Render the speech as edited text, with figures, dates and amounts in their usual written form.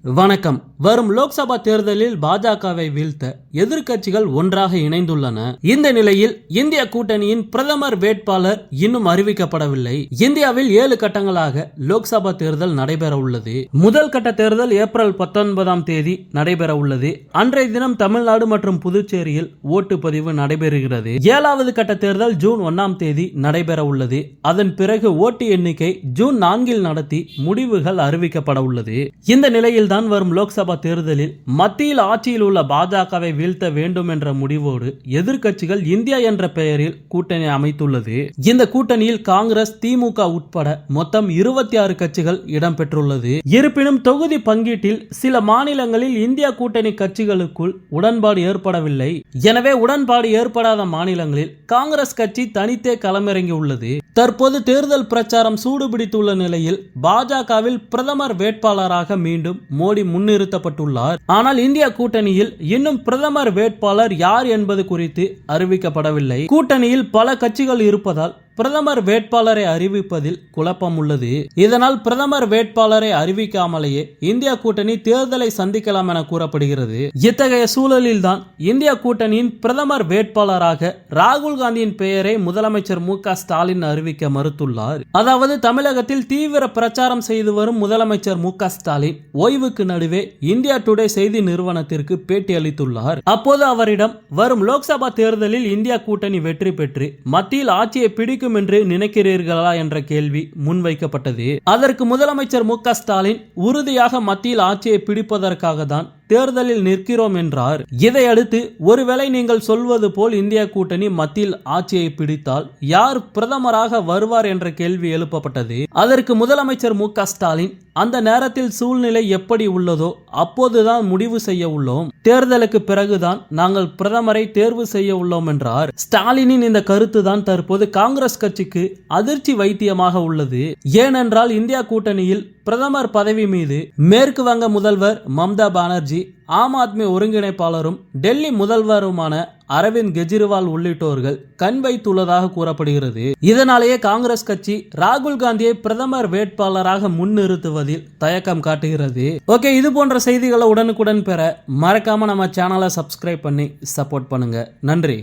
வணக்கம். வரும் லோக்சபா தேர்தலில் பாஜகவை வீழ்த்த எதிர்க்கட்சிகள் ஒன்றாக இணைந்துள்ளன. இந்த நிலையில் இந்திய கூட்டணியின் பிரதமர் வேட்பாளர் இன்னும் அறிவிக்கப்படவில்லை. இந்தியாவில் 7 கட்டங்களாக லோக்சபா தேர்தல் நடைபெற உள்ளது. முதல் கட்ட தேர்தல் ஏப்ரல் 19ஆம் தேதி நடைபெற உள்ளது. அன்றைய தினம் தமிழ்நாடு மற்றும் புதுச்சேரியில் ஓட்டுப்பதிவு நடைபெறுகிறது. 7வது கட்ட தேர்தல் ஜூன் 1ஆம் தேதி நடைபெற உள்ளது. அதன் பிறகு ஓட்டு எண்ணிக்கை ஜூன் 4இல் நடத்தி முடிவுகள் அறிவிக்கப்பட உள்ளது. இந்த நிலையில் தான் வரும் லோக்சபா தேர்தலில் மத்தியில் ஆட்சியில் உள்ள பாஜகவை வீழ்த்த வேண்டும் என்ற முடிவோடு எதிர்க்கட்சிகள் இந்தியா என்ற பெயரில் கூட்டணி அமைத்துள்ளது. இந்த கூட்டணியில் காங்கிரஸ், திமுக உட்பட மொத்தம் 26 கட்சிகள் இடம்பெற்றுள்ளது. இருப்பினும் தொகுதி பங்கீட்டில் சில மாநிலங்களில் இந்தியா கூட்டணி கட்சிகளுக்குள் உடன்பாடு ஏற்படவில்லை. எனவே உடன்பாடு ஏற்படாத மாநிலங்களில் காங்கிரஸ் கட்சி தனித்தே களமிறங்கி உள்ளது. தற்போது தேர்தல் பிரச்சாரம் சூடுபிடித்துள்ள நிலையில் பாஜகவில் பிரதமர் வேட்பாளராக மீண்டும் மோடி முன்னிறுத்தப்பட்டுள்ளார். ஆனால் இந்தியா கூட்டணியில் இன்னும் பிரதமர் வேட்பாளர் யார் என்பது குறித்து அறிவிக்கப்படவில்லை. கூட்டணியில் பல கட்சிகள் இருப்பதால் பிரதமர் வேட்பாளரை அறிவிப்பதில் குழப்பம் உள்ளது. இதனால் பிரதமர் வேட்பாளரை அறிவிக்காமலேயே இந்தியா கூட்டணி தேர்தலை சந்திக்கலாம் என கூறப்படுகிறது. இத்தகைய சூழலில் தான் இந்தியா கூட்டணியின் பிரதமர் வேட்பாளராக ராகுல் காந்தியின் பெயரை முதலமைச்சர் மு.க. ஸ்டாலின் அறிவிக்க மறுத்துள்ளார். அதாவது தமிழகத்தில் தீவிர பிரச்சாரம் செய்து வரும் முதலமைச்சர் மு.க. ஸ்டாலின் ஓய்வுக்கு நடுவே இந்தியா டுடே செய்தி நிறுவனத்திற்கு பேட்டி அளித்துள்ளார். அப்போது அவரிடம் வரும் லோக்சபா தேர்தலில் இந்தியா கூட்டணி வெற்றி பெற்று மத்தியில் ஆட்சியை பிடிக்கும் என்று நினைக்கிறீர்களா என்ற கேள்வி முன்வைக்கப்பட்டது. அதற்கு முதலமைச்சர் மு.க. ஸ்டாலின் உறுதியாக மத்தியில் ஆட்சியை பிடிப்பதற்காக தான் தேர்தலில் நிற்கிறோம் என்றார். இதையடுத்து ஒருவேளை நீங்கள் சொல்வது போல் இந்தியா கூட்டணி மத்தியில் ஆட்சியை பிடித்தால் யார் பிரதமராக வருவார் என்ற கேள்வி எழுப்பப்பட்டது. அதற்கு முதலமைச்சர் மு.க. ஸ்டாலின் அந்த நேரத்தில் சூழ்நிலை எப்படி உள்ளதோ அப்போதுதான் முடிவு செய்ய உள்ளோம். தேர்தலுக்கு பிறகுதான் நாங்கள் பிரதமரை தேர்வு செய்ய உள்ளோம் என்றார். ஸ்டாலினின் இந்த கருத்து தான் தற்போது காங்கிரஸ் கட்சிக்கு அதிர்ச்சி வைத்தியமாக உள்ளது. ஏனென்றால் இந்தியா கூட்டணியில் பிரதமர் பதவி மீது மேற்கு வங்க முதல்வர் மம்தா பானர்ஜி, ஆம் ஆத்மி ஒருங்கிணைப்பாளரும் டெல்லி முதல்வருமான அரவிந்த் கெஜ்ரிவால் உள்ளிட்டோர்கள் கண் வைத்துள்ளதாக கூறப்படுகிறது. இதனாலேயே காங்கிரஸ் கட்சி ராகுல் காந்தியை பிரதமர் வேட்பாளராக முன்னிறுத்துவதில் தயக்கம் காட்டுகிறது. ஓகே, இது போன்ற செய்திகளை உடனுக்குடன் பெற மறக்காம நம்ம சேனலை சப்ஸ்கிரைப் பண்ணி சப்போர்ட் பண்ணுங்க. நன்றி.